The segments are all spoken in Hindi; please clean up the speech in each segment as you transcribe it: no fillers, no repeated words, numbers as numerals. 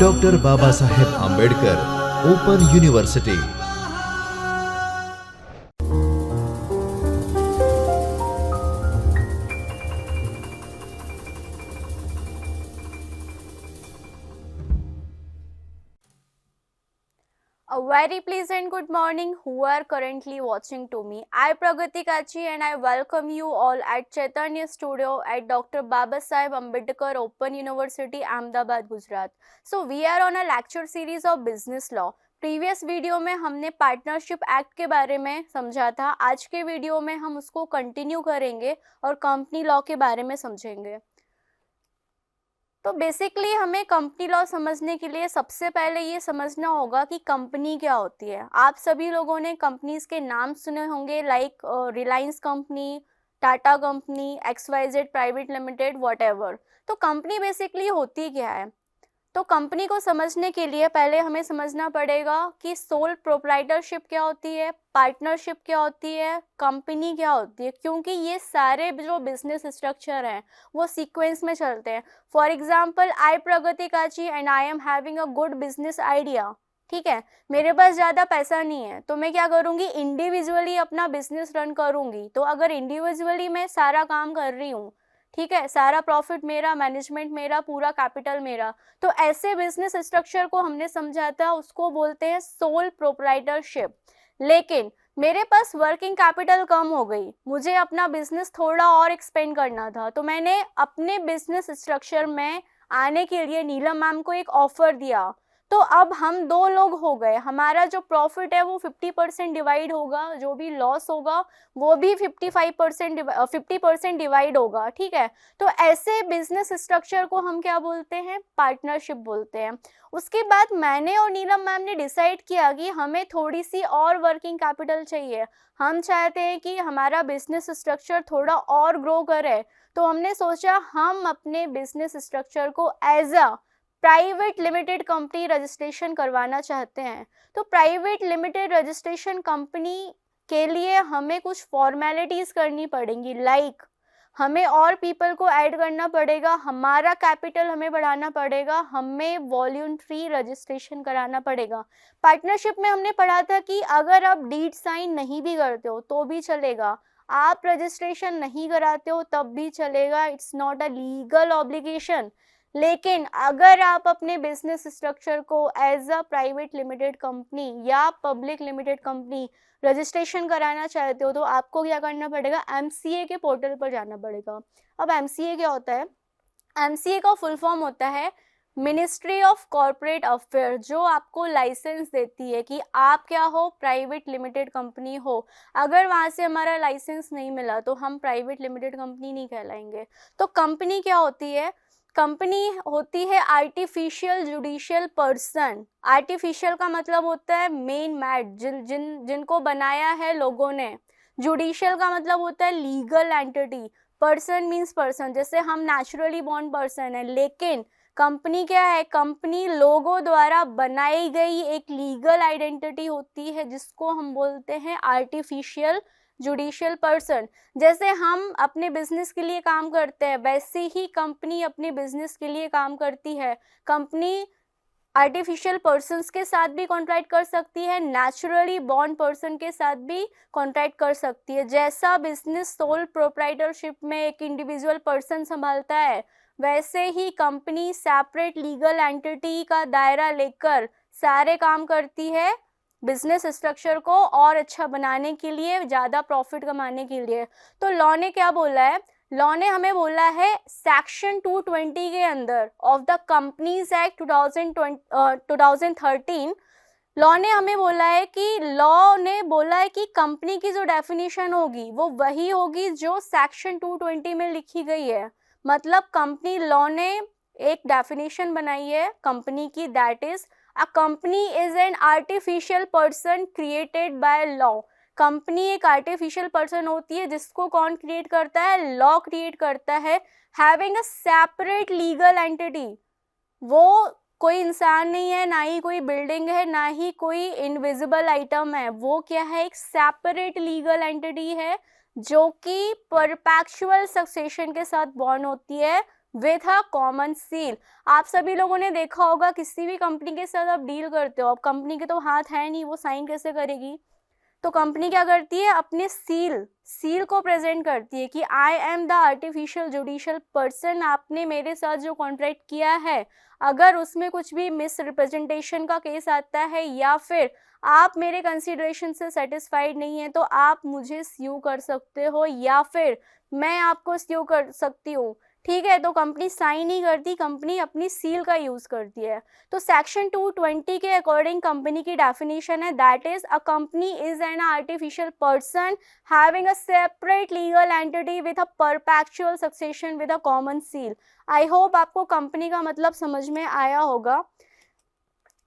Doctor Baba Saheb Ambedkar open university. A very pleasant good morning who are currently watching to me. I Pragati Kachi and I welcome you all at Chaitanya Studio at Dr. Baba Saheb Ambedkar Open University, Ahmedabad, Gujarat. So we are on a lecture series of business law. Previous video में हमने पार्टनरशिप एक्ट के बारे में समझा था। आज के वीडियो में हम उसको कंटिन्यू करेंगे और कंपनी लॉ के बारे में समझेंगे। तो बेसिकली हमें कंपनी लॉ समझने के लिए सबसे पहले ये समझना होगा कि कंपनी क्या होती है। आप सभी लोगों ने कंपनीज के नाम सुने होंगे, like Reliance company, Tata company, XYZ private limited, whatever. तो कंपनी बेसिकली होती क्या है? तो कंपनी को समझने के लिए पहले हमें समझना पड़ेगा कि सोल प्रोप्राइटरशिप क्या होती है, पार्टनरशिप क्या होती है, कंपनी क्या होती है, क्योंकि ये सारे जो बिजनेस स्ट्रक्चर हैं वो सीक्वेंस में चलते हैं। फॉर एग्जाम्पल, आई प्रगति काची and I am having a good business idea. ठीक है, मेरे पास ज़्यादा पैसा नहीं है तो मैं क्या करूँगी, इंडिविजुअली अपना बिजनेस रन करूँगी। तो अगर इंडिविजुअली मैं सारा काम कर रही हूँ, ठीक है, सारा प्रॉफिट मेरा, मैनेजमेंट मेरा, पूरा कैपिटल मेरा, तो ऐसे बिजनेस स्ट्रक्चर को हमने समझा था, उसको बोलते हैं सोल प्रोप्राइटरशिप। लेकिन मेरे पास वर्किंग कैपिटल कम हो गई, मुझे अपना बिजनेस थोड़ा और एक्सपेंड करना था, तो मैंने अपने बिजनेस स्ट्रक्चर में आने के लिए नीलम मैम को एक ऑफर दिया। तो अब हम दो लोग हो गए, हमारा जो प्रॉफिट है वो 50% डिवाइड होगा, जो भी लॉस होगा वो भी 50% डिवाइड होगा। ठीक है, तो ऐसे बिजनेस स्ट्रक्चर को हम क्या बोलते हैं, पार्टनरशिप बोलते हैं। उसके बाद मैंने और नीलम मैम ने डिसाइड किया कि हमें थोड़ी सी और वर्किंग कैपिटल चाहिए। हम चाहते हैं कि हमारा बिजनेस स्ट्रक्चर थोड़ा और ग्रो करे, तो हमने सोचा हम अपने बिजनेस स्ट्रक्चर को as a private limited company registration करवाना चाहते हैं। तो प्राइवेट लिमिटेड रजिस्ट्रेशन कंपनी के लिए हमें कुछ फॉर्मेलिटीज करनी पड़ेंगी, लाइक हमें और पीपल को ऐड करना पड़ेगा, हमारा कैपिटल हमें बढ़ाना पड़ेगा, हमें वॉल्यूंटरी रजिस्ट्रेशन कराना पड़ेगा। पार्टनरशिप में हमने पढ़ा था कि अगर आप डीड साइन नहीं भी करते हो तो भी चलेगा, आप रजिस्ट्रेशन नहीं कराते हो तब भी चलेगा, it's not a legal obligation. लेकिन अगर आप अपने बिजनेस स्ट्रक्चर को as a private limited company या पब्लिक लिमिटेड कंपनी रजिस्ट्रेशन कराना चाहते हो तो आपको क्या करना पड़ेगा, MCA के पोर्टल पर जाना पड़ेगा। अब MCA क्या होता है? MCA का फुल फॉर्म होता है मिनिस्ट्री ऑफ कॉर्पोरेट अफेयर, जो आपको लाइसेंस देती है कि आप क्या हो, प्राइवेट लिमिटेड कंपनी हो। अगर वहाँ से हमारा लाइसेंस नहीं मिला तो हम प्राइवेट लिमिटेड कंपनी नहीं कहलाएंगे। तो कंपनी क्या होती है? कंपनी होती है आर्टिफिशियल जुडिशियल पर्सन। आर्टिफिशियल का मतलब होता है मेन मैड, जिनको बनाया है लोगों ने। जुडिशियल का मतलब होता है legal entity. Person means person, जैसे हम नेचुरली बॉर्न पर्सन है, लेकिन कंपनी क्या है, कंपनी लोगों द्वारा बनाई गई एक लीगल आइडेंटिटी होती है जिसको हम बोलते हैं आर्टिफिशियल जुडिशियल पर्सन। जैसे हम अपने बिजनेस के लिए काम करते हैं वैसे ही कंपनी अपने बिजनेस के लिए काम करती है। कंपनी आर्टिफिशियल पर्सन्स के साथ भी कॉन्ट्रैक्ट कर सकती है, नेचुरली बॉर्न पर्सन के साथ भी कॉन्ट्रैक्ट कर सकती है। जैसा बिजनेस सोल प्रोप्राइटरशिप में एक इंडिविजुअल पर्सन संभालता है, वैसे ही कंपनी सेपरेट लीगल एंटिटी का दायरा लेकर सारे काम करती है बिजनेस स्ट्रक्चर को और अच्छा बनाने के लिए, ज़्यादा प्रॉफिट कमाने के लिए। तो लॉ ने क्या बोला है? लॉ ने हमें बोला है सेक्शन 220 के अंदर of the companies act 2013, law ने हमें बोला है कि लॉ ने बोला है कि कंपनी की जो डेफिनेशन होगी वो वही होगी जो सेक्शन 220 में लिखी गई है। मतलब कंपनी लॉ ने एक डेफिनेशन बनाई है कंपनी की, that is a company is an artificial person created by law. Company एक आर्टिफिशियल पर्सन होती है जिसको कौन क्रिएट करता है? लॉ क्रिएट करता है। Having a separate legal entity, वो कोई इंसान नहीं है, ना ही कोई बिल्डिंग है, ना ही कोई इनविजिबल आइटम है, वो क्या है? एक सेपरेट लीगल एंटिटी है जो कि परपेचुअल सक्सेशन के साथ बॉर्न होती है विथ अ कॉमन सील। आप सभी लोगों ने देखा होगा किसी भी कंपनी के साथ आप डील करते हो, अब कंपनी के तो हाथ है नहीं, वो साइन कैसे करेगी? तो कंपनी क्या करती है, अपने सील को प्रेजेंट करती है कि I am the artificial judicial person. आपने मेरे साथ जो कॉन्ट्रैक्ट किया है, अगर उसमें कुछ भी मिस रिप्रेजेंटेशन का केस आता है या फिर आप मेरे कंसिडरेशन से सेटिस्फाइड नहीं है, तो आप मुझे स्यू कर सकते हो या फिर मैं आपको स्यू कर सकती हूँ। ठीक है, तो कंपनी साइन नहीं करती, कंपनी अपनी सील का यूज करती है। तो सेक्शन 220 के अकॉर्डिंग कंपनी की डेफिनेशन है, that is a company is an artificial person having a separate legal entity with a perpetual succession with a common seal. I hope आपको कंपनी का मतलब समझ में आया होगा।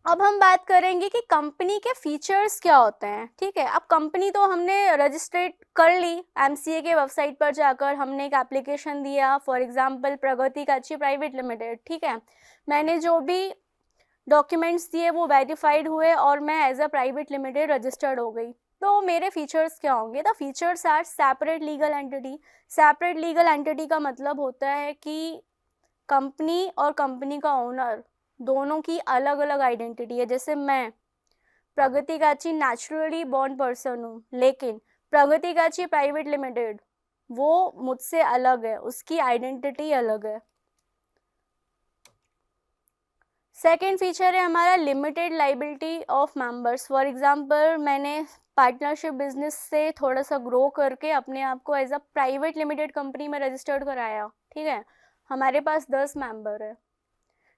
अब हम बात करेंगे कि कंपनी के फीचर्स क्या होते हैं। ठीक है, अब कंपनी तो हमने रजिस्ट्रेट कर ली, एमसीए के वेबसाइट पर जाकर हमने एक एप्लीकेशन दिया, फॉर एग्जांपल प्रगति काची प्राइवेट लिमिटेड। ठीक है, मैंने जो भी डॉक्यूमेंट्स दिए वो वेरीफाइड हुए और मैं as a private limited registered हो गई। तो मेरे फीचर्स क्या होंगे? The features are separate legal entity. Separate legal entity का मतलब होता है कि कंपनी और कंपनी का ओनर दोनों की अलग अलग आइडेंटिटी है। जैसे मैं प्रगति काची नेचुरली बॉर्न पर्सन हूँ, लेकिन प्रगति काची प्राइवेट लिमिटेड वो मुझसे अलग है, उसकी आइडेंटिटी अलग है। सेकेंड फीचर है हमारा limited liability of members. For example मैंने पार्टनरशिप बिजनेस से थोड़ा सा ग्रो करके अपने आप को as a private limited company में रजिस्टर्ड कराया। ठीक है, हमारे पास 10 मेंबर है।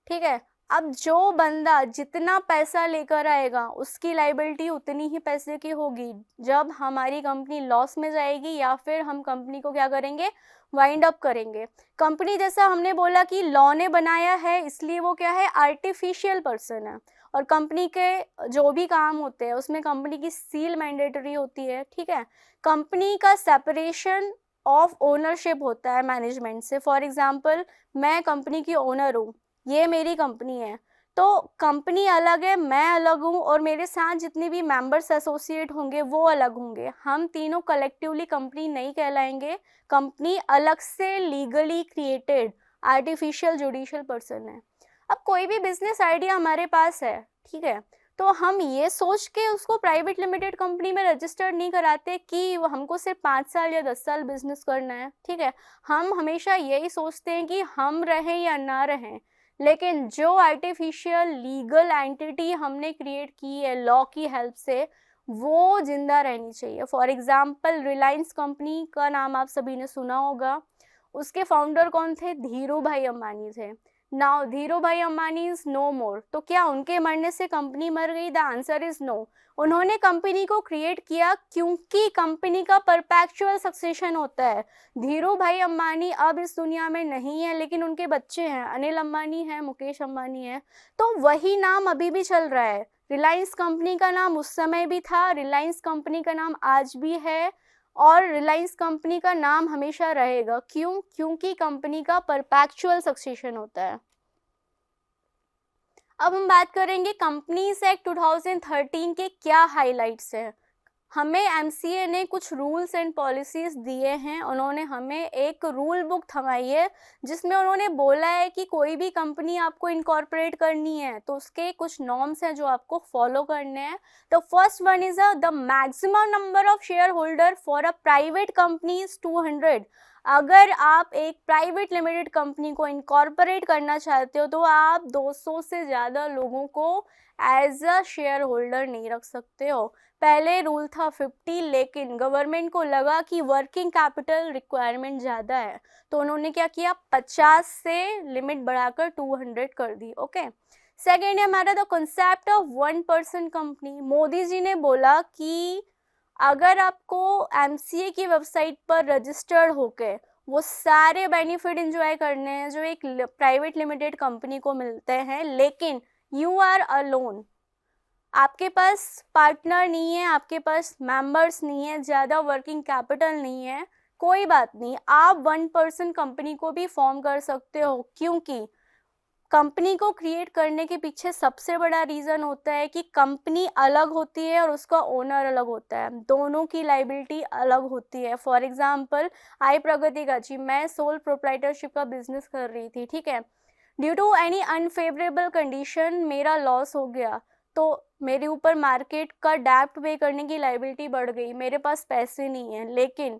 ठीक है, अब जो बंदा जितना पैसा लेकर आएगा उसकी लाइबिलिटी उतनी ही पैसे की होगी जब हमारी कंपनी लॉस में जाएगी या फिर हम कंपनी को क्या करेंगे, वाइंड अप करेंगे। कंपनी जैसा हमने बोला कि लॉ ने बनाया है, इसलिए वो क्या है, आर्टिफिशियल पर्सन है। और कंपनी के जो भी काम होते हैं उसमें कंपनी की सील मैंडेटरी होती है। ठीक है, कंपनी का सेपरेशन ऑफ ओनरशिप होता है मैनेजमेंट से। फॉर एग्जाम्पल मैं कंपनी की ओनर हूँ, ये मेरी कंपनी है, तो कंपनी अलग है, मैं अलग हूँ और मेरे साथ जितने भी मेंबर्स एसोसिएट होंगे वो अलग होंगे। हम तीनों कलेक्टिवली कंपनी नहीं कहलाएंगे, कंपनी अलग से legally created artificial judicial person है। अब कोई भी बिजनेस आइडिया हमारे पास है, ठीक है, तो हम ये सोच के उसको प्राइवेट लिमिटेड कंपनी में रजिस्टर्ड नहीं कराते कि हमको सिर्फ 5 साल या 10 साल बिजनेस करना है। ठीक है, हम हमेशा यही सोचते हैं कि हम रहें या ना रहें, लेकिन जो आर्टिफिशियल लीगल एंटिटी हमने क्रिएट की है लॉ की हेल्प से, वो जिंदा रहनी चाहिए। फॉर एग्जाम्पल रिलायंस कंपनी का नाम आप सभी ने सुना होगा, उसके फाउंडर कौन थे? धीरू भाई अंबानी थे। नाउ धीरू भाई अंबानी इज नो मोर, तो क्या उनके मरने से कंपनी मर गई? The answer is no. उन्होंने कंपनी को क्रिएट किया क्योंकि कंपनी का परपेचुअल सक्सेशन होता है। धीरू भाई अंबानी अब इस दुनिया में नहीं है, लेकिन उनके बच्चे हैं, अनिल अंबानी है, मुकेश अंबानी है, तो वही नाम अभी भी चल रहा है। रिलायंस कंपनी का नाम उस समय भी था, रिलायंस कंपनी का नाम आज भी है और रिलायंस कंपनी का नाम हमेशा रहेगा। क्यों? क्योंकि कंपनी का परपेचुअल सक्सेशन होता है। अब हम बात करेंगे कंपनीज एक्ट 2013 के क्या हाइलाइट्स हैं। हमें एमसीए ने कुछ रूल्स एंड पॉलिसीज दिए हैं, उन्होंने हमें एक रूल बुक थमाई है जिसमें उन्होंने बोला है कि कोई भी कंपनी आपको इनकॉर्पोरेट करनी है तो उसके कुछ नॉर्म्स हैं जो आपको फॉलो करने हैं। The first one is the maximum number of share holder for a private company is 200। अगर आप एक प्राइवेट लिमिटेड कंपनी को इनकॉर्पोरेट करना चाहते हो तो आप 200 से ज़्यादा लोगों को एज अ शेयर होल्डर नहीं रख सकते हो। पहले रूल था 50, लेकिन गवर्नमेंट को लगा कि वर्किंग कैपिटल रिक्वायरमेंट ज़्यादा है तो उन्होंने क्या किया, 50 से लिमिट बढ़ाकर 200 कर दी। ओके, सेकेंड है हमारा the concept of 1% company. Modi ji ने बोला कि अगर आपको एमसीए की वेबसाइट पर रजिस्टर्ड होके वो सारे बेनिफिट एंजॉय करने हैं जो एक प्राइवेट लिमिटेड कंपनी को मिलते हैं, लेकिन यू आर अलोन, आपके पास पार्टनर नहीं है, आपके पास मेंबर्स नहीं है, ज़्यादा वर्किंग कैपिटल नहीं है, कोई बात नहीं, आप 1% कंपनी को भी फॉर्म कर सकते हो। क्योंकि कंपनी को क्रिएट करने के पीछे सबसे बड़ा रीज़न होता है कि कंपनी अलग होती है और उसका ओनर अलग होता है, दोनों की लाइबिलिटी अलग होती है। फॉर एग्जांपल, आई प्रगति काची, मैं सोल प्रोप्राइटरशिप का बिजनेस कर रही थी, ठीक है। Due to any unfavourable condition मेरा लॉस हो गया, तो मेरे ऊपर मार्केट का डेप्ट पे करने की लाइबिलिटी बढ़ गई, मेरे पास पैसे नहीं है, लेकिन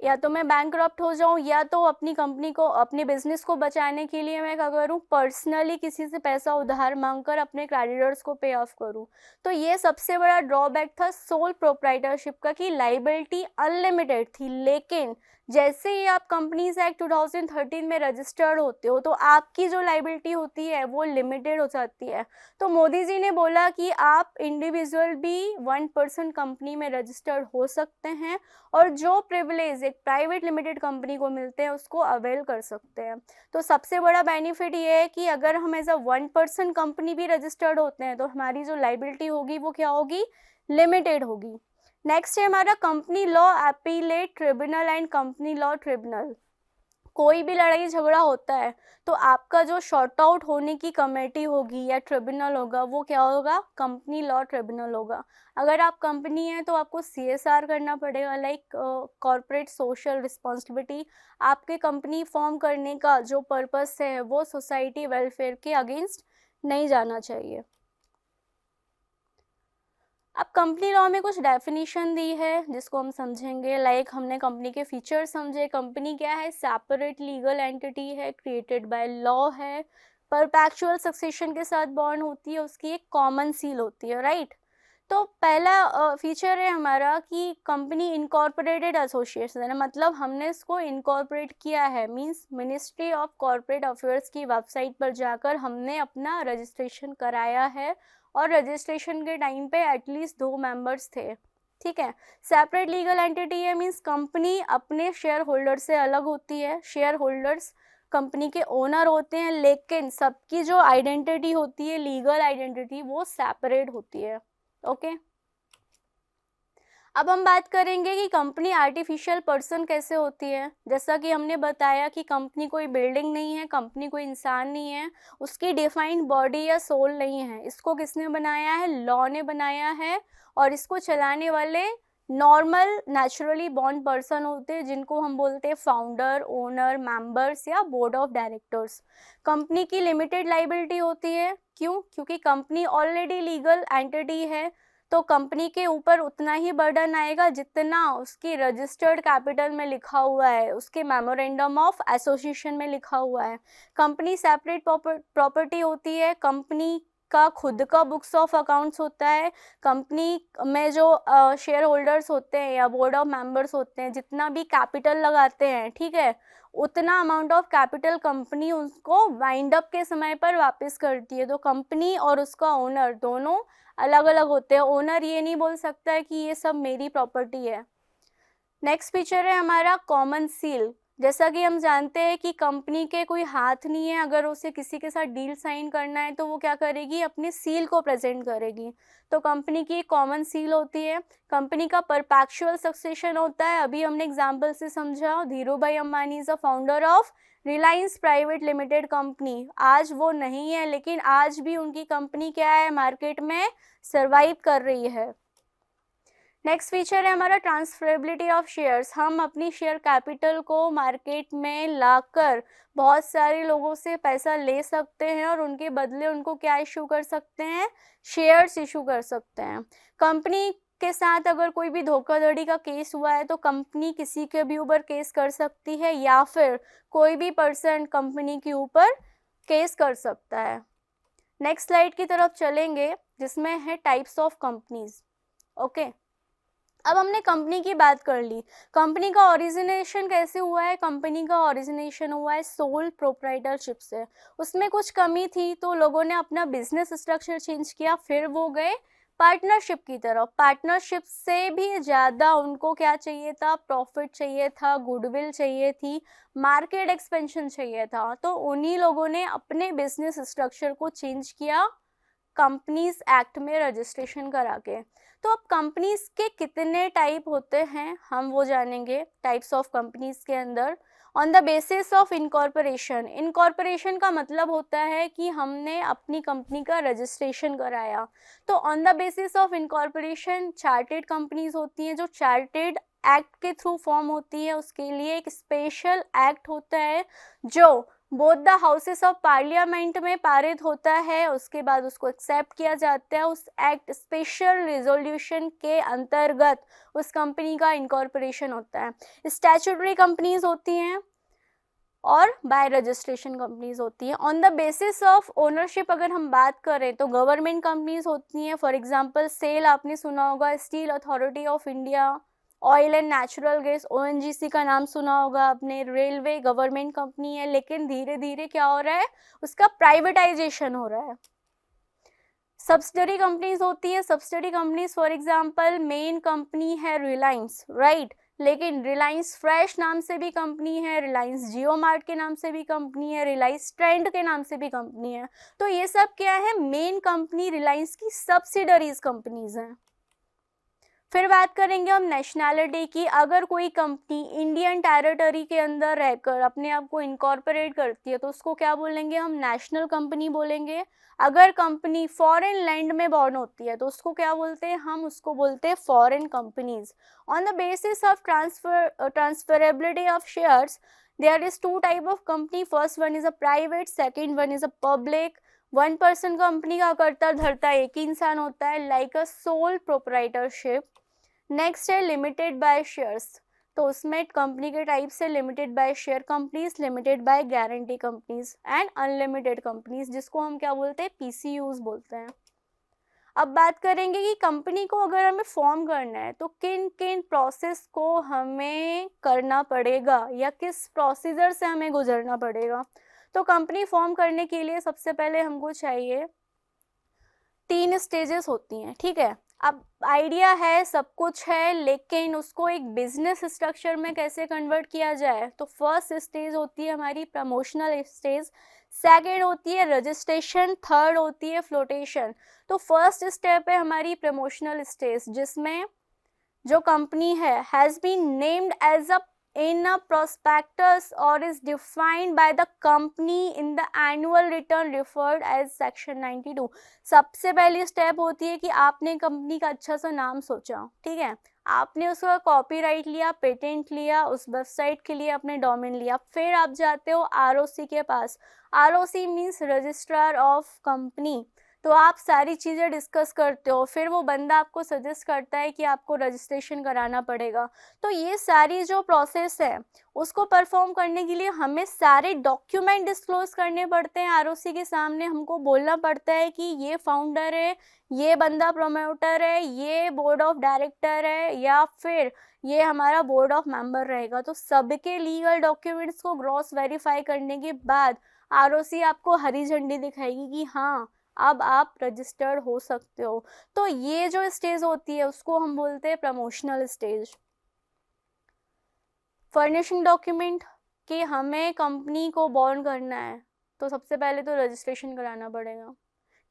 या तो मैं बैंकरप्ट हो जाऊं या तो अपनी कंपनी को, अपने बिजनेस को बचाने के लिए मैं क्या करूं, पर्सनली किसी से पैसा उधार मांगकर अपने क्रेडिटर्स को पे ऑफ करूं। तो ये सबसे बड़ा ड्रॉबैक था सोल प्रोप्राइटरशिप का कि लाइबिलिटी अनलिमिटेड थी। लेकिन जैसे ही आप कंपनीज एक्ट 2013 में रजिस्टर्ड होते हो तो आपकी जो लाइबिलिटी होती है वो लिमिटेड हो जाती है। तो मोदी जी ने बोला कि आप इंडिविजुअल भी 1% कंपनी में रजिस्टर्ड हो सकते हैं और जो प्रिविलेज एक प्राइवेट लिमिटेड कंपनी को मिलते हैं उसको अवेल कर सकते हैं। तो सबसे बड़ा बेनिफिट ये है कि अगर हम एज अ 1% कंपनी भी रजिस्टर्ड होते हैं तो हमारी जो लाइबिलिटी होगी वो क्या होगी, लिमिटेड होगी। नेक्स्ट है हमारा company law appellate tribunal and company law tribunal. कोई भी लड़ाई झगड़ा होता है तो आपका जो शॉर्ट आउट होने की कमेटी होगी या ट्रिब्यूनल होगा वो क्या होगा, कंपनी लॉ ट्रिब्यूनल होगा। अगर आप कंपनी है तो आपको CSR करना पड़ेगा, लाइक कॉर्पोरेट सोशल रिस्पॉन्सिबिलिटी। आपके कंपनी फॉर्म करने का जो पर्पस है वो सोसाइटी वेलफेयर के अगेंस्ट नहीं जाना चाहिए। अब कंपनी लॉ में कुछ डेफिनेशन दी है जिसको हम समझेंगे, लाइक हमने कंपनी के फीचर समझे। कंपनी क्या है, सेपरेट लीगल एंटिटी है, क्रिएटेड बाय लॉ है, परपेचुअल सक्सेशन के साथ बॉन्ड होती है, उसकी एक कॉमन सील होती है, राइट। तो पहला फीचर है हमारा कि कंपनी इनकॉर्पोरेटेड एसोसिएशन है, मतलब हमने इसको इनकॉर्पोरेट किया है, means ministry of corporate affairs की वेबसाइट पर जाकर हमने अपना रजिस्ट्रेशन कराया है और रजिस्ट्रेशन के टाइम पे एटलीस्ट 2 मेंबर्स थे, ठीक है। सेपरेट लीगल एंटिटी है, मींस कंपनी अपने शेयर होल्डर से अलग होती है, शेयर होल्डर्स कंपनी के ओनर होते हैं, लेकिन सबकी जो आइडेंटिटी होती है, लीगल आइडेंटिटी, वो सेपरेट होती है, ओके। अब हम बात करेंगे कि कंपनी आर्टिफिशियल पर्सन कैसे होती है। जैसा कि हमने बताया कि कंपनी कोई बिल्डिंग नहीं है, कंपनी कोई इंसान नहीं है, उसकी डिफाइंड बॉडी या सोल नहीं है। इसको किसने बनाया है, लॉ ने बनाया है, और इसको चलाने वाले नॉर्मल नेचुरली बॉर्न पर्सन होते हैं जिनको हम बोलते हैं फाउंडर, ओनर, मेंबर्स या बोर्ड ऑफ डायरेक्टर्स। कंपनी की लिमिटेड लाइबिलिटी होती है, क्यों, क्योंकि कंपनी ऑलरेडी लीगल एंटिटी है, तो कंपनी के ऊपर उतना ही बर्डन आएगा जितना उसकी रजिस्टर्ड कैपिटल में लिखा हुआ है, उसके मेमोरेंडम ऑफ एसोसिएशन में लिखा हुआ है। कंपनी सेपरेट प्रॉपर्टी होती है, कंपनी का खुद का बुक्स ऑफ अकाउंट्स होता है, कंपनी में जो शेयर होल्डर्स होते हैं या बोर्ड ऑफ मेंबर्स होते हैं जितना भी कैपिटल लगाते हैं, ठीक है, उतना अमाउंट ऑफ कैपिटल कंपनी उसको वाइंड अप के समय पर वापस करती है। तो कंपनी और उसका ओनर दोनों अलग अलग होते हैं। ओनर ये नहीं बोल सकता है कि ये सब मेरी प्रॉपर्टी है। नेक्स्ट फीचर है हमारा कॉमन सील। जैसा कि हम जानते हैं कि कंपनी के कोई हाथ नहीं है, अगर उसे किसी के साथ डील साइन करना है तो वो क्या करेगी, अपने सील को प्रेजेंट करेगी। तो कंपनी की एक कॉमन सील होती है। कंपनी का परपेचुअल सक्सेशन होता है, अभी हमने एग्जाम्पल से समझा, धीरू भाई Ambani is a founder of Reliance private limited company. आज वो नहीं है, लेकिन आज भी उनकी कंपनी क्या है, मार्केट में सर्वाइव कर रही है। नेक्स्ट फीचर है हमारा ट्रांसफरेबिलिटी ऑफ शेयर्स। हम अपनी शेयर कैपिटल को मार्केट में लाकर बहुत सारे लोगों से पैसा ले सकते हैं और उनके बदले उनको क्या इशू कर सकते हैं, शेयर्स इशू कर सकते हैं। कंपनी के साथ अगर कोई भी धोखाधड़ी का केस हुआ है तो कंपनी किसी के भी ऊपर केस कर सकती है या फिर कोई भी पर्सन कंपनी के ऊपर केस कर सकता है। नेक्स्ट स्लाइड की तरफ चलेंगे जिसमें है टाइप्स ऑफ कंपनीज, ओके। अब हमने कंपनी की बात कर ली। कंपनी का ओरिजिनेशन कैसे हुआ है, कंपनी का ओरिजिनेशन हुआ है सोल प्रोप्राइटरशिप से। उसमें कुछ कमी थी तो लोगों ने अपना बिजनेस स्ट्रक्चर चेंज किया, फिर वो गए पार्टनरशिप की तरफ। पार्टनरशिप से भी ज़्यादा उनको क्या चाहिए था, प्रॉफिट चाहिए था, गुडविल चाहिए थी, मार्केट एक्सपेंशन चाहिए था। तो उन्हीं लोगों ने अपने बिजनेस स्ट्रक्चर को चेंज किया कंपनीज एक्ट में रजिस्ट्रेशन करा के। तो अब कंपनीज के कितने टाइप होते हैं हम वो जानेंगे टाइप्स ऑफ कंपनीज के अंदर। On the basis of incorporation, incorporation का मतलब होता है कि हमने अपनी कंपनी का रजिस्ट्रेशन कराया। तो on the basis of incorporation chartered companies होती हैं जो चार्टेड एक्ट के थ्रू फॉर्म होती है, उसके लिए एक स्पेशल एक्ट होता है जो both the houses of parliament में पारित होता है, उसके बाद उसको एक्सेप्ट किया जाता है। उस एक्ट स्पेशल रिजोल्यूशन के अंतर्गत उस कंपनी का इनकॉर्पोरेशन होता है। स्टैट्यूटरी कंपनीज होती हैं और बाय रजिस्ट्रेशन कंपनीज होती हैं। On the basis of ownership अगर हम बात करें तो गवर्नमेंट कंपनीज होती हैं। फॉर एग्जांपल सेल आपने सुना होगा, steel authority of India, oil and natural gas ONGC का नाम सुना होगा आपने, रेलवे गवर्नमेंट कंपनी है, लेकिन धीरे धीरे क्या हो रहा है, उसका प्राइवेटाइजेशन हो रहा है। सब्सिडरी कंपनीज होती है। Subsidiary companies for example main company है रिलायंस, राइट, लेकिन रिलायंस फ्रेश नाम से भी कंपनी है, रिलायंस जियो मार्ट के नाम से भी कंपनी है, रिलायंस ट्रेंड के नाम से भी कंपनी है। तो ये सब क्या है, मेन कंपनी रिलायंस की सब्सिडरीज कंपनीज हैं। फिर बात करेंगे हम नेशनैलिटी की। अगर कोई कंपनी इंडियन टेरिटरी के अंदर रहकर अपने आप को इनकॉर्पोरेट करती है तो उसको क्या बोलेंगे, हम नेशनल कंपनी बोलेंगे। अगर कंपनी फॉरेन लैंड में बॉर्न होती है तो उसको क्या बोलते हैं, हम उसको बोलते हैं foreign companies. On the basis of transferability of shares there is two type of company, first one is a private, second one is a public. 1% company का करता धरता एक ही इंसान होता है, like a sole proprietorship. Next है लिमिटेड बाय शेयर्स, तो उसमें कंपनी के टाइप से limited by share companies, limited by guarantee companies and unlimited companies, जिसको हम क्या बोलते हैं, पीसीयूज बोलते हैं। अब बात करेंगे कि कंपनी को अगर हमें फॉर्म करना है तो किन किन प्रोसेस को हमें करना पड़ेगा या किस प्रोसीजर से हमें गुजरना पड़ेगा। तो कंपनी फॉर्म करने के लिए सबसे पहले हमको चाहिए 3 स्टेजेस होती हैं, ठीक है। अब आइडिया है, सब कुछ है, लेकिन उसको एक बिजनेस स्ट्रक्चर में कैसे कन्वर्ट किया जाए। तो फर्स्ट स्टेज होती है हमारी प्रमोशनल स्टेज, सेकेंड होती है रजिस्ट्रेशन, थर्ड होती है फ्लोटेशन। तो फर्स्ट स्टेप है हमारी प्रमोशनल स्टेज, जिसमें जो कंपनी है has been named as a in a prospectus or is defined by the company in the annual return referred as section 92। सबसे पहली स्टेप होती है कि आपने कंपनी का अच्छा सा नाम सोचा, ठीक है, आपने उसका कॉपीराइट लिया, पेटेंट लिया, उस वेबसाइट के लिए आपने डोमेन लिया, फिर आप जाते हो आरओसी के पास। ROC means registrar of company. तो आप सारी चीज़ें डिस्कस करते हो, फिर वो बंदा आपको सजेस्ट करता है कि आपको रजिस्ट्रेशन कराना पड़ेगा। तो ये सारी जो प्रोसेस है उसको परफॉर्म करने के लिए हमें सारे डॉक्यूमेंट डिस्क्लोज करने पड़ते हैं आरओसी के सामने। हमको बोलना पड़ता है कि ये फाउंडर है, ये बंदा प्रमोटर है, ये बोर्ड ऑफ डायरेक्टर है, या फिर ये हमारा बोर्ड ऑफ मेंबर रहेगा। तो सबके लीगल डॉक्यूमेंट्स को क्रॉस वेरीफाई करने के बाद आरओसी आपको हरी झंडी दिखाएगी कि हाँ अब आप रजिस्टर्ड हो सकते हो। तो ये जो स्टेज होती है उसको हम बोलते हैं प्रमोशनल स्टेज। फर्निशिंग डॉक्यूमेंट कि हमें कंपनी को बॉन्ड करना है तो सबसे पहले तो रजिस्ट्रेशन कराना पड़ेगा,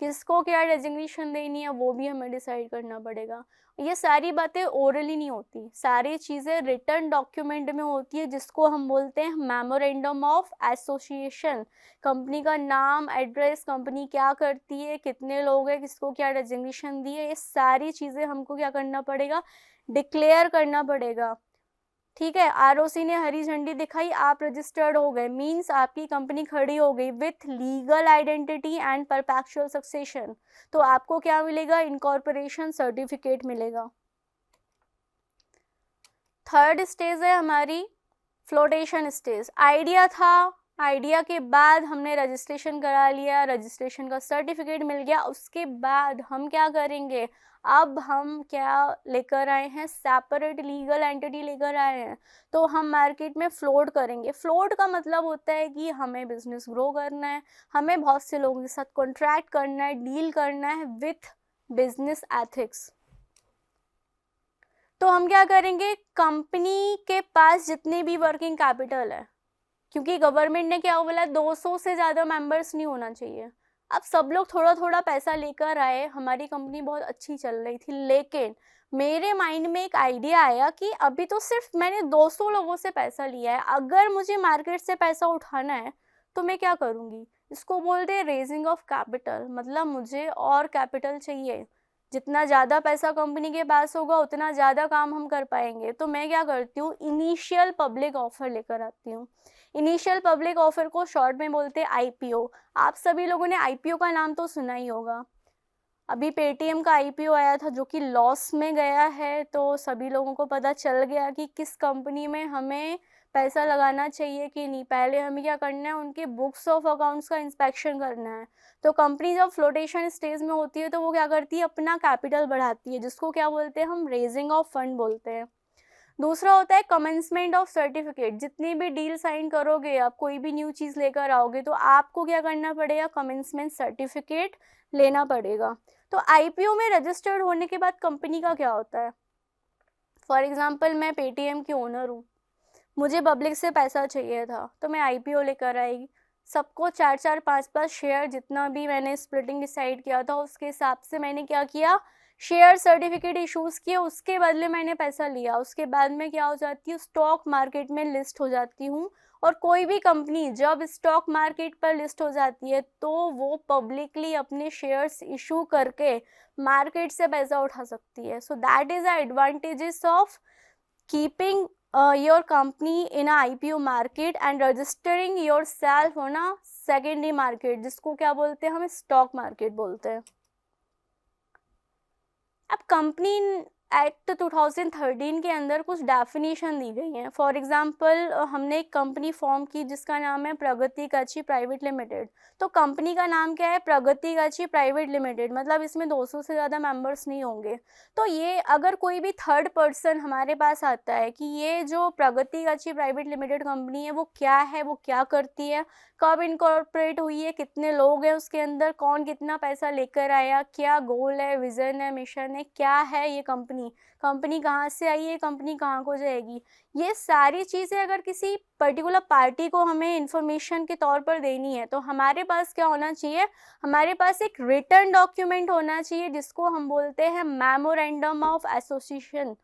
किसको क्या डेजिग्नेशन देनी है वो भी हमें डिसाइड करना पड़ेगा। ये सारी बातें ओरली नहीं होती, सारी चीज़ें रिटर्न डॉक्यूमेंट में होती है, जिसको हम बोलते हैं मेमोरेंडम ऑफ एसोसिएशन। कंपनी का नाम, एड्रेस, कंपनी क्या करती है, कितने लोग हैं, किसको क्या डेजिग्नेशन दी है, ये सारी चीज़ें हमको क्या करना पड़ेगा, डिक्लेयर करना पड़ेगा। ठीक है, आरओसी ने हरी झंडी दिखाई, आप रजिस्टर्ड हो गए, मींस आपकी कंपनी खड़ी हो गई with legal identity and perpetual succession. तो आपको क्या मिलेगा, इनकॉर्पोरेशन सर्टिफिकेट मिलेगा। थर्ड स्टेज है हमारी फ्लोटेशन स्टेज। आइडिया था, आइडिया के बाद हमने रजिस्ट्रेशन करा लिया, रजिस्ट्रेशन का सर्टिफिकेट मिल गया, उसके बाद हम क्या करेंगे, अब हम क्या लेकर आए हैं, सेपरेट लीगल एंटिटी लेकर आए हैं। तो हम मार्केट में फ्लोट करेंगे। फ्लोट का मतलब होता है कि हमें बिजनेस ग्रो करना है, हमें बहुत से लोगों के साथ कॉन्ट्रैक्ट करना है, डील करना है विथ बिजनेस एथिक्स। तो हम क्या करेंगे, कंपनी के पास जितने भी वर्किंग कैपिटल है, क्योंकि गवर्नमेंट ने क्या बोला, 200 से ज़्यादा मेंबर्स नहीं होना चाहिए। अब सब लोग थोड़ा थोड़ा पैसा लेकर आए, हमारी कंपनी बहुत अच्छी चल रही थी, लेकिन मेरे माइंड में एक आइडिया आया कि अभी तो सिर्फ मैंने 200 लोगों से पैसा लिया है, अगर मुझे मार्केट से पैसा उठाना है तो मैं क्या करूँगी। इसको बोलते हैं रेजिंग ऑफ कैपिटल, मतलब मुझे और कैपिटल चाहिए। जितना ज़्यादा पैसा कंपनी के पास होगा उतना ज़्यादा काम हम कर पाएंगे। तो मैं क्या करती हूँ, इनिशियल पब्लिक ऑफर लेकर आती हूँ। इनिशियल पब्लिक ऑफर को शॉर्ट में बोलते हैं आईपीओ। आप सभी लोगों ने आईपीओ का नाम तो सुना ही होगा। अभी पेटीएम का आईपीओ आया था जो कि लॉस में गया है, तो सभी लोगों को पता चल गया कि किस कंपनी में हमें पैसा लगाना चाहिए कि नहीं। पहले हमें क्या करना है, उनके बुक्स ऑफ अकाउंट्स का इंस्पेक्शन करना है। तो कंपनी जब फ्लोटेशन स्टेज में होती है तो वो क्या करती है, अपना कैपिटल बढ़ाती है, जिसको क्या बोलते हैं हम, रेजिंग ऑफ फंड बोलते हैं। दूसरा होता है कमेंसमेंट ऑफ सर्टिफिकेट। जितनी भी डील साइन करोगे, आप कोई भी न्यू चीज़ लेकर आओगे तो आपको क्या करना पड़ेगा, कमेंसमेंट सर्टिफिकेट लेना पड़ेगा। तो आईपीओ में रजिस्टर्ड होने के बाद कंपनी का क्या होता है। फॉर एग्जांपल मैं पेटीएम की ओनर हूँ, मुझे पब्लिक से पैसा चाहिए था तो मैं आईपीओ लेकर आई। सबको 4-4, 5-5 शेयर, जितना भी मैंने स्प्लिटिंग डिसाइड किया था उसके हिसाब से मैंने क्या किया, शेयर सर्टिफिकेट इशूज़ किए, उसके बदले मैंने पैसा लिया। उसके बाद में क्या हो जाती हूँ, स्टॉक मार्केट में लिस्ट हो जाती हूँ। और कोई भी कंपनी जब स्टॉक मार्केट पर लिस्ट हो जाती है तो वो पब्लिकली अपने शेयर्स इशू करके मार्केट से पैसा उठा सकती है। So that is the advantages of keeping your company in a IPO market and registering yourself on a secondary market, जिसको क्या बोलते हैं, हम स्टॉक मार्केट बोलते हैं। अब कंपनी एक्ट 2013 के अंदर कुछ डेफिनेशन दी गई हैं। फॉर एग्जांपल हमने एक कंपनी फॉर्म की जिसका नाम है प्रगति काची प्राइवेट लिमिटेड। तो कंपनी का नाम क्या है, प्रगति काची प्राइवेट लिमिटेड, मतलब इसमें 200 से ज़्यादा मेंबर्स नहीं होंगे। तो ये अगर कोई भी थर्ड पर्सन हमारे पास आता है कि ये जो प्रगति काची प्राइवेट लिमिटेड कंपनी है वो क्या है, वो क्या करती है, कब इनकॉर्पोरेट हुई है, कितने लोग हैं उसके अंदर, कौन कितना पैसा लेकर आया, क्या गोल है, विजन है, मिशन है, क्या है ये कंपनी कहाँ से आई है, कंपनी कहाँ को जाएगी, ये सारी चीज़ें अगर किसी पर्टिकुलर पार्टी को हमें इंफॉर्मेशन के तौर पर देनी है तो हमारे पास क्या होना चाहिए, हमारे पास एक रिटर्न डॉक्यूमेंट होना चाहिए जिसको हम बोलते हैं मेमोरेंडम ऑफ एसोसिएशन।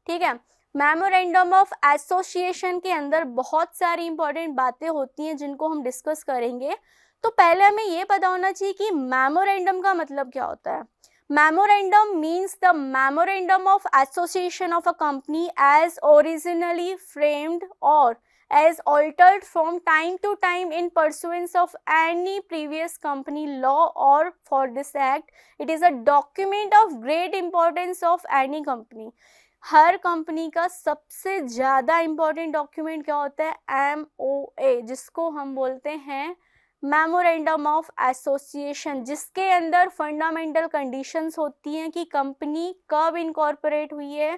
ठीक है, मेमोरेंडम ऑफ एसोसिएशन के अंदर बहुत सारी इंपॉर्टेंट बातें होती हैं जिनको हम डिस्कस करेंगे। तो पहले हमें ये पता होना चाहिए कि मेमोरेंडम का मतलब क्या होता है। Memorandum means the memorandum of association of a company as originally framed or as altered from time to time in pursuance of any previous company law or for this act. It is a document of great importance of any company. Her company का सबसे ज़्यादा इम्पोर्टेंट डॉक्यूमेंट क्या होता है, MOA, जिसको हम बोलते हैं मेमोरेंडम ऑफ एसोसिएशन, जिसके अंदर फंडामेंटल कंडीशंस होती हैं कि कंपनी कब इनकॉर्पोरेट हुई है,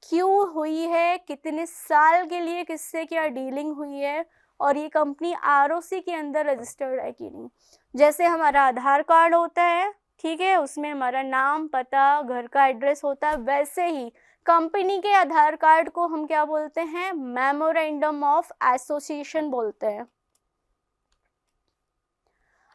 क्यों हुई है, कितने साल के लिए किससे क्या डीलिंग हुई है, और ये कंपनी आरओसी के अंदर रजिस्टर्ड है कि नहीं। जैसे हमारा आधार कार्ड होता है, ठीक है, उसमें हमारा नाम, पता, घर का एड्रेस होता है, वैसे ही कंपनी के आधार कार्ड को हम क्या बोलते हैं, मेमोरेंडम ऑफ एसोसिएशन बोलते हैं।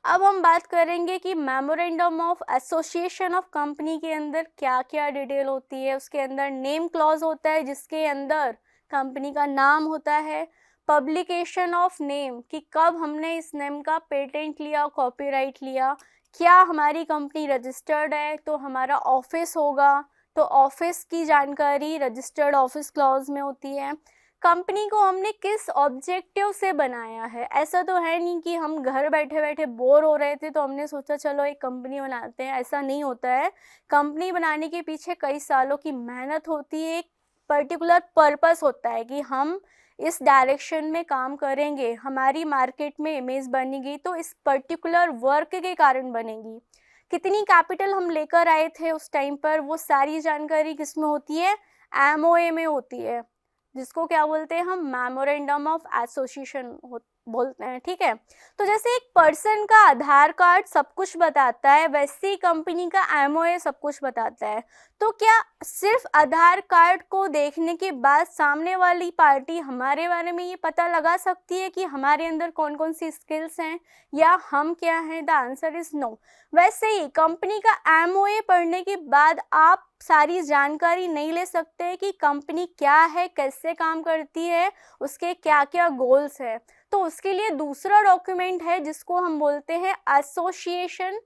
अब हम बात करेंगे कि memorandum of association of company के अंदर क्या क्या डिटेल होती है। उसके अंदर नेम क्लॉज होता है जिसके अंदर कंपनी का नाम होता है, पब्लिकेशन ऑफ नेम कि कब हमने इस नेम का पेटेंट लिया, कॉपीराइट लिया, क्या हमारी कंपनी रजिस्टर्ड है तो हमारा ऑफिस होगा, तो ऑफिस की जानकारी रजिस्टर्ड ऑफिस क्लॉज में होती है। कंपनी को हमने किस ऑब्जेक्टिव से बनाया है, ऐसा तो है नहीं कि हम घर बैठे बैठे बोर हो रहे थे तो हमने सोचा चलो एक कंपनी बनाते हैं, ऐसा नहीं होता है। कंपनी बनाने के पीछे कई सालों की मेहनत होती है, एक पर्टिकुलर पर्पस होता है कि हम इस डायरेक्शन में काम करेंगे, हमारी मार्केट में इमेज बनेगी तो इस पर्टिकुलर वर्क के कारण बनेगी। कितनी कैपिटल हम लेकर आए थे उस टाइम पर, वो सारी जानकारी किस में होती है, MOA में होती है, जिसको क्या बोलते हैं हम, मेमोरेंडम ऑफ एसोसिएशन बोलते हैं। ठीक है, तो जैसे एक पर्सन का आधार कार्ड सब कुछ बताता है, वैसे ही कंपनी का MOA सब कुछ बताता है। तो क्या सिर्फ आधार कार्ड को देखने के बाद सामने वाली पार्टी हमारे बारे में ये पता लगा सकती है कि हमारे अंदर कौन कौन सी स्किल्स हैं या हम क्या हैं? The answer is no. वैसे ही कंपनी का MOA पढ़ने के बाद आप सारी जानकारी नहीं ले सकते कि कंपनी क्या है, कैसे काम करती है, उसके क्या क्या गोल्स है। तो उसके लिए दूसरा डॉक्यूमेंट है जिसको हम बोलते हैं एसोसिएशन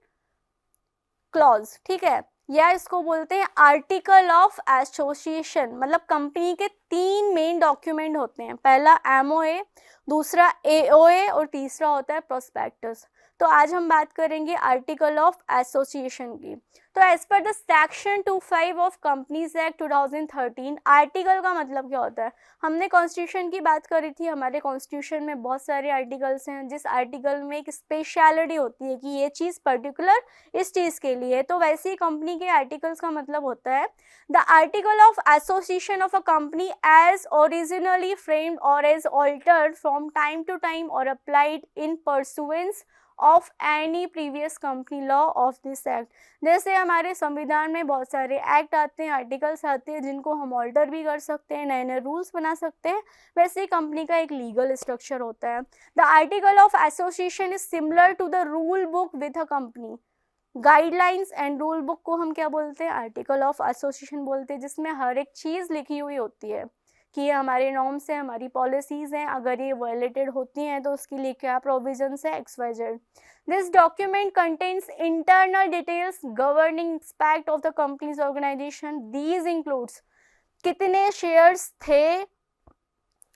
क्लॉज, ठीक है, या इसको बोलते हैं आर्टिकल ऑफ एसोसिएशन। मतलब कंपनी के 3 मेन डॉक्यूमेंट होते हैं, पहला एमओए, दूसरा एओए और तीसरा होता है प्रोस्पेक्टस। तो आज हम बात करेंगे आर्टिकल ऑफ एसोसिएशन की। तो as per the section 25 of companies act 2013, article का मतलब क्या होता है? हमने कॉन्स्टिट्यूशन की बात करी थी, हमारे कॉन्स्टिट्यूशन में बहुत सारे आर्टिकल्स हैं, जिस आर्टिकल में एक स्पेशलिटी होती है कि ये चीज़ पर्टिकुलर इस चीज़ के लिए। तो वैसे ही कंपनी के आर्टिकल्स का मतलब होता है the article of association of a company as originally framed और as altered from time to time और applied in pursuance of any previous company law of this act. जैसे हमारे संविधान में बहुत सारे एक्ट आते हैं, आर्टिकल्स आते हैं, जिनको हम ऑल्टर भी कर सकते हैं, नए नए रूल्स बना सकते हैं। वैसे ही कंपनी का एक लीगल स्ट्रक्चर होता है। The article of association is similar to the rule book with a company. Guidelines and rule book को हम क्या बोलते हैं? आर्टिकल ऑफ एसोसिएशन बोलते हैं, जिसमें हर एक चीज़ लिखी हुई होती है कि ये हमारे नॉर्म्स हैं, हमारी पॉलिसीज़ हैं, अगर ये वायलेटेड होती हैं तो उसके लिए क्या प्रोविजंस है, XYZ। This document contains internal details governing aspect of the companies organisation. These includes कितने शेयर्स थे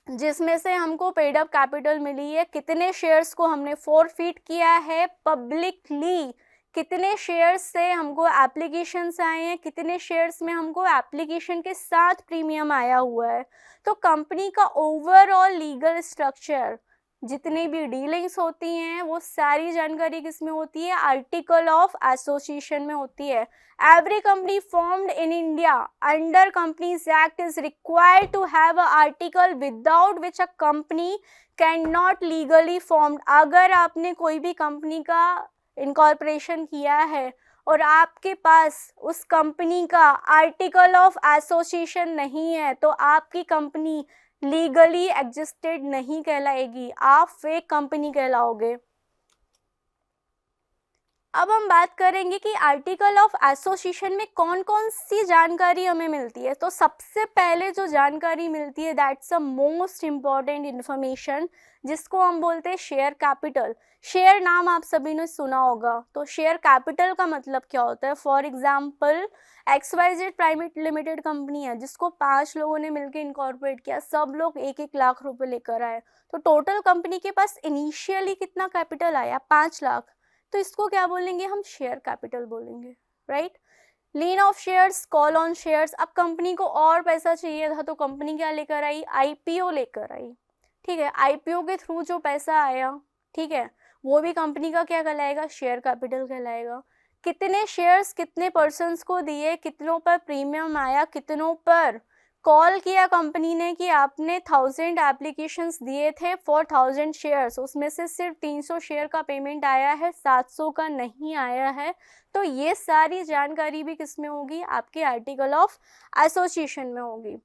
जिसमें से हमको पेड अप कैपिटल मिली है, कितने शेयर्स को हमने फॉरफिट किया है पब्लिकली, कितने शेयर्स से हमको एप्लीकेशंस आए हैं, कितने शेयर्स में हमको एप्लीकेशन के साथ प्रीमियम आया हुआ है। तो कंपनी का ओवरऑल लीगल स्ट्रक्चर, जितनी भी डीलिंग्स होती हैं, वो सारी जानकारी किस में होती है? आर्टिकल ऑफ एसोसिएशन में होती है। Every company formed in India under companies act is required to have a article without which a company can not legally formed. अगर आपने कोई भी कंपनी का इनकॉर्पोरेशन किया है और आपके पास उस कंपनी का आर्टिकल ऑफ एसोसिएशन नहीं है, तो आपकी कंपनी लीगली एग्जिस्टेड नहीं कहलाएगी, आप फेक कंपनी कहलाओगे। अब हम बात करेंगे कि आर्टिकल ऑफ एसोसिएशन में कौन कौन सी जानकारी हमें मिलती है। तो सबसे पहले जो जानकारी मिलती है, that's a most important information, जिसको हम बोलते हैं शेयर कैपिटल। शेयर नाम आप सभी ने सुना होगा। तो शेयर कैपिटल का मतलब क्या होता है? For example XYZ private limited company है, जिसको 5 लोगों ने मिलकर इनकॉर्पोरेट किया, सब लोग 1-1 लाख रुपए लेकर आए, तो टोटल कंपनी के पास इनिशियली कितना कैपिटल आया? 5 लाख। तो इसको क्या बोलेंगे हम? शेयर कैपिटल बोलेंगे, right. Lean of shares, call on shares. अब कंपनी को और पैसा चाहिए था, तो कंपनी क्या लेकर आई? IPO लेकर आई, ठीक है। IPO के थ्रू जो पैसा आया, ठीक है, वो भी कंपनी का क्या कहलाएगा? शेयर कैपिटल कहलाएगा। कितने शेयर्स कितने पर्सन्स को दिए, कितनों पर प्रीमियम आया, कितनों पर कॉल किया कंपनी ने कि आपने 1000 एप्लीकेशंस दिए थे फॉर 1000 शेयर्स, उसमें से सिर्फ 300 शेयर का पेमेंट आया है, 700 का नहीं आया है। तो ये सारी जानकारी भी किस में होगी? आपके आर्टिकल ऑफ एसोसिएशन में होगी।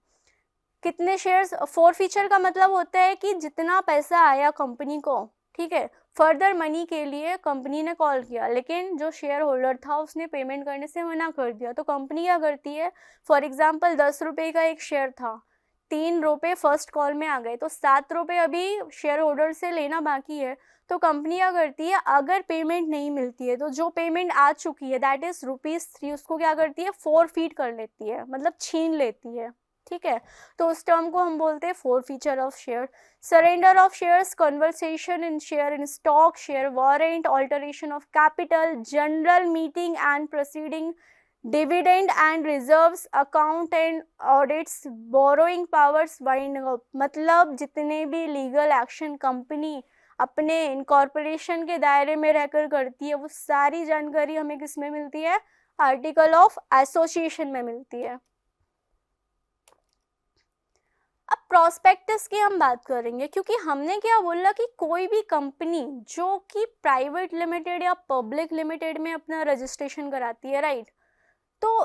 कितने शेयर्स, फॉरफीचर का मतलब होता है कि जितना पैसा आया कंपनी को, ठीक है, फर्दर मनी के लिए कंपनी ने कॉल किया, लेकिन जो शेयर होल्डर था उसने पेमेंट करने से मना कर दिया, तो कंपनी क्या करती है? फॉर एग्जांपल 10 रुपये का एक शेयर था, 3 रुपये फर्स्ट कॉल में आ गए, तो 7 रुपये अभी शेयर होल्डर से लेना बाकी है। तो कंपनी क्या करती है? अगर पेमेंट नहीं मिलती है, तो जो पेमेंट आ चुकी है, दैट इज ₹3, उसको क्या करती है? फॉरफीट कर लेती है, मतलब छीन लेती है, ठीक है। तो उस टर्म को हम बोलते हैं forfeiture of share. Surrender of shares, conversation in share in stock, share warrant, alteration of capital, general meeting and proceeding, dividend and reserves, account and audits, borrowing powers winding up. मतलब जितने भी लीगल एक्शन कंपनी अपने इनकॉर्पोरेशन के दायरे में रहकर करती है, वो सारी जानकारी हमें किस में मिलती है? आर्टिकल ऑफ एसोसिएशन में मिलती है। अब प्रोस्पेक्टस की हम बात करेंगे, क्योंकि हमने क्या बोला कि कोई भी कंपनी जो कि प्राइवेट लिमिटेड या पब्लिक लिमिटेड में अपना रजिस्ट्रेशन कराती है, राइट, तो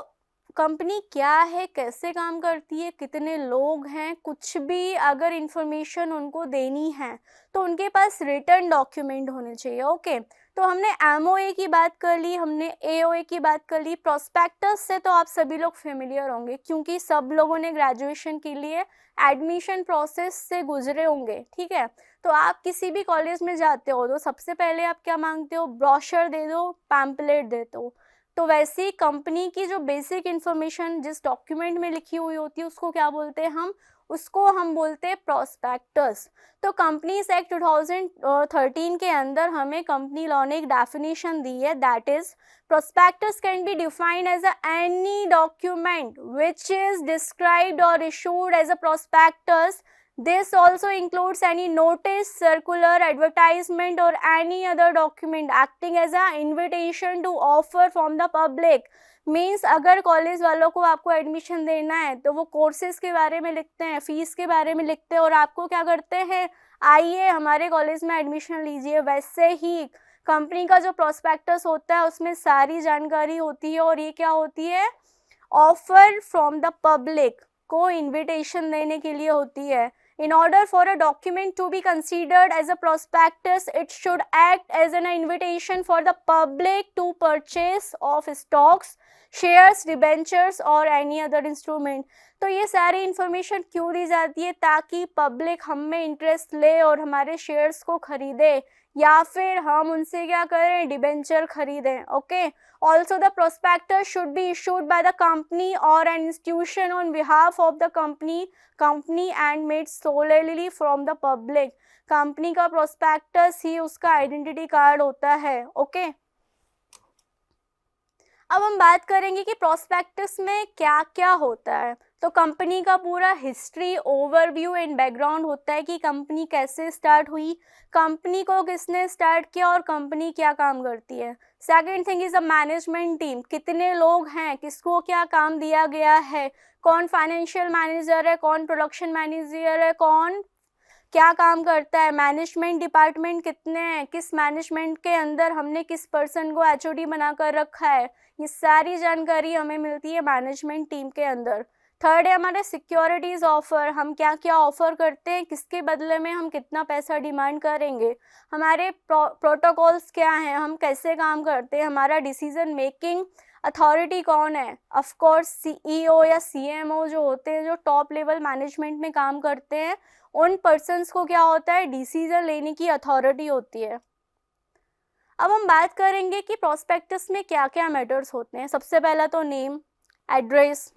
कंपनी क्या है, कैसे काम करती है, कितने लोग हैं, कुछ भी अगर इंफॉर्मेशन उनको देनी है तो उनके पास रिटर्न डॉक्यूमेंट होने चाहिए। ओके, तो हमने एमओए की बात कर ली, हमने एओए की बात कर ली। प्रोस्पेक्टस से तो आप सभी लोग फेमिलियर होंगे क्योंकि सब लोगों ने ग्रेजुएशन के लिए एडमिशन प्रोसेस से गुजरे होंगे, ठीक है। तो आप किसी भी कॉलेज में जाते हो तो सबसे पहले आप क्या मांगते हो, ब्रोशर दे दो, पैम्पलेट दे दो। तो वैसे ही कंपनी की जो बेसिक इन्फॉर्मेशन जिस डॉक्यूमेंट में लिखी हुई होती है उसको क्या बोलते हैं हम, उसको हम बोलते हैं प्रोस्पेक्टस। तो कंपनीज एक्ट 2013 के अंदर हमें कंपनी लॉ ने एक डेफिनेशन दी है, that is prospectus can be defined as any document which is described or issued as a prospectus. This also includes any notice, circular, advertisement or any other document acting as an invitation to offer from the public. Means अगर कॉलेज वालों को आपको एडमिशन देना है तो वो कोर्सेज के बारे में लिखते हैं, फीस के बारे में लिखते हैं और आपको क्या करते हैं, आइए हमारे कॉलेज में एडमिशन लीजिए। वैसे ही कंपनी का जो प्रोस्पेक्टस होता है उसमें सारी जानकारी होती है और ये क्या होती है, ऑफर फ्रॉम द पब्लिक को इनविटेशन देने के लिए होती है। In order for a document to be considered as a prospectus, it should act as an invitation for the public to purchase of stocks, shares, debentures or any other instrument. तो ये सारी इंफॉर्मेशन क्यों दी जाती है, ताकि पब्लिक हम में इंटरेस्ट ले और हमारे शेयर्स को खरीदे या फिर हम उनसे क्या करें, डिबेंचर खरीदें। Okay, also the prospectus should be issued by the company और an institution on behalf of the company and made solely from the public. Company का प्रोस्पेक्टस ही उसका आइडेंटिटी कार्ड होता है। ओके, अब हम बात करेंगे कि प्रोस्पेक्टस में क्या क्या होता है। तो कंपनी का पूरा हिस्ट्री, ओवरव्यू एंड बैकग्राउंड होता है कि कंपनी कैसे स्टार्ट हुई, कंपनी को किसने स्टार्ट किया और कंपनी क्या काम करती है। Second thing is a management team, कितने लोग हैं, किसको क्या काम दिया गया है, कौन फाइनेंशियल मैनेजर है, कौन प्रोडक्शन मैनेजर है, कौन क्या काम करता है, मैनेजमेंट डिपार्टमेंट कितने हैं, किस मैनेजमेंट के अंदर हमने किस पर्सन को एचओडी बनाकर रखा है, ये सारी जानकारी हमें मिलती है मैनेजमेंट टीम के अंदर। थर्ड है हमारे सिक्योरिटीज ऑफर, हम क्या क्या ऑफर करते हैं, किसके बदले में हम कितना पैसा डिमांड करेंगे, हमारे प्रोटोकॉल्स क्या हैं, हम कैसे काम करते हैं, हमारा डिसीजन मेकिंग अथॉरिटी कौन है। ऑफ कोर्स सीईओ या सीएमओ जो होते हैं, जो टॉप लेवल मैनेजमेंट में काम करते हैं, उन पर्सन्स को क्या होता है, डिसीजन लेने की अथॉरिटी होती है। अब हम बात करेंगे कि प्रोस्पेक्टस में क्या क्या मैटर्स होते हैं। सबसे पहला तो नेम, एड्रेस,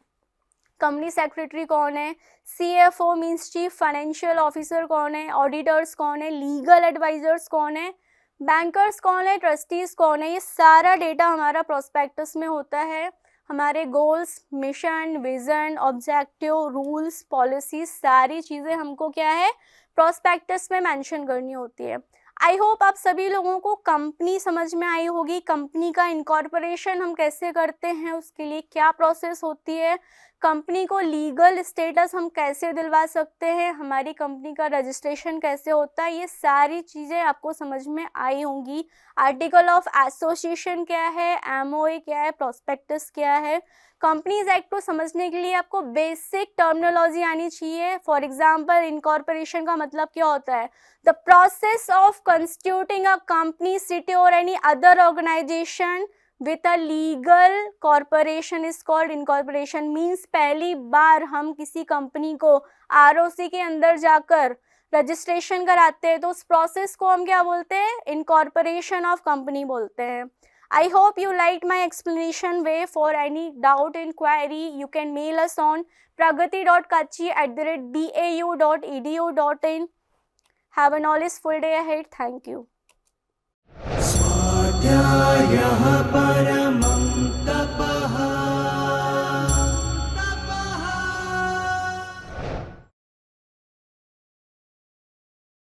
कंपनी सेक्रेटरी कौन है, CFO means chief financial officer कौन है, ऑडिटर्स कौन है, लीगल एडवाइजर्स कौन है, बैंकर्स कौन है, ट्रस्टीज कौन है, ये सारा डेटा हमारा प्रोस्पेक्टस में होता है। हमारे goals, mission, vision, objective, rules, policies, सारी चीज़ें हमको क्या है, प्रोस्पेक्टस में मेंशन करनी होती है। आई होप आप सभी लोगों को कंपनी समझ में आई होगी। कंपनी का इनकॉर्पोरेशन हम कैसे करते हैं, उसके लिए क्या प्रोसेस होती है, कंपनी को लीगल स्टेटस हम कैसे दिलवा सकते हैं, हमारी कंपनी का रजिस्ट्रेशन कैसे होता है, ये सारी चीज़ें आपको समझ में आई होंगी। आर्टिकल ऑफ एसोसिएशन क्या है, एमओए क्या है, प्रोस्पेक्टस क्या है। कंपनीज एक्ट को समझने के लिए आपको बेसिक टर्मिनोलॉजी आनी चाहिए। फॉर एग्जांपल, इनकॉर्पोरेशन का मतलब क्या होता है, the process of constituting a company, city और any other organisation with a legal corporation is called incorporation. Means पहली बार हम किसी कंपनी को आरओसी के अंदर जाकर रजिस्ट्रेशन कराते हैं तो उस प्रोसेस को हम क्या बोलते हैं, इनकॉर्पोरेशन ऑफ कंपनी बोलते हैं। I hope you liked my explanation way. For any doubt inquiry, you can mail us on pragati.kachi@bau.edu.in. Have a knowledgeful day ahead. Thank you.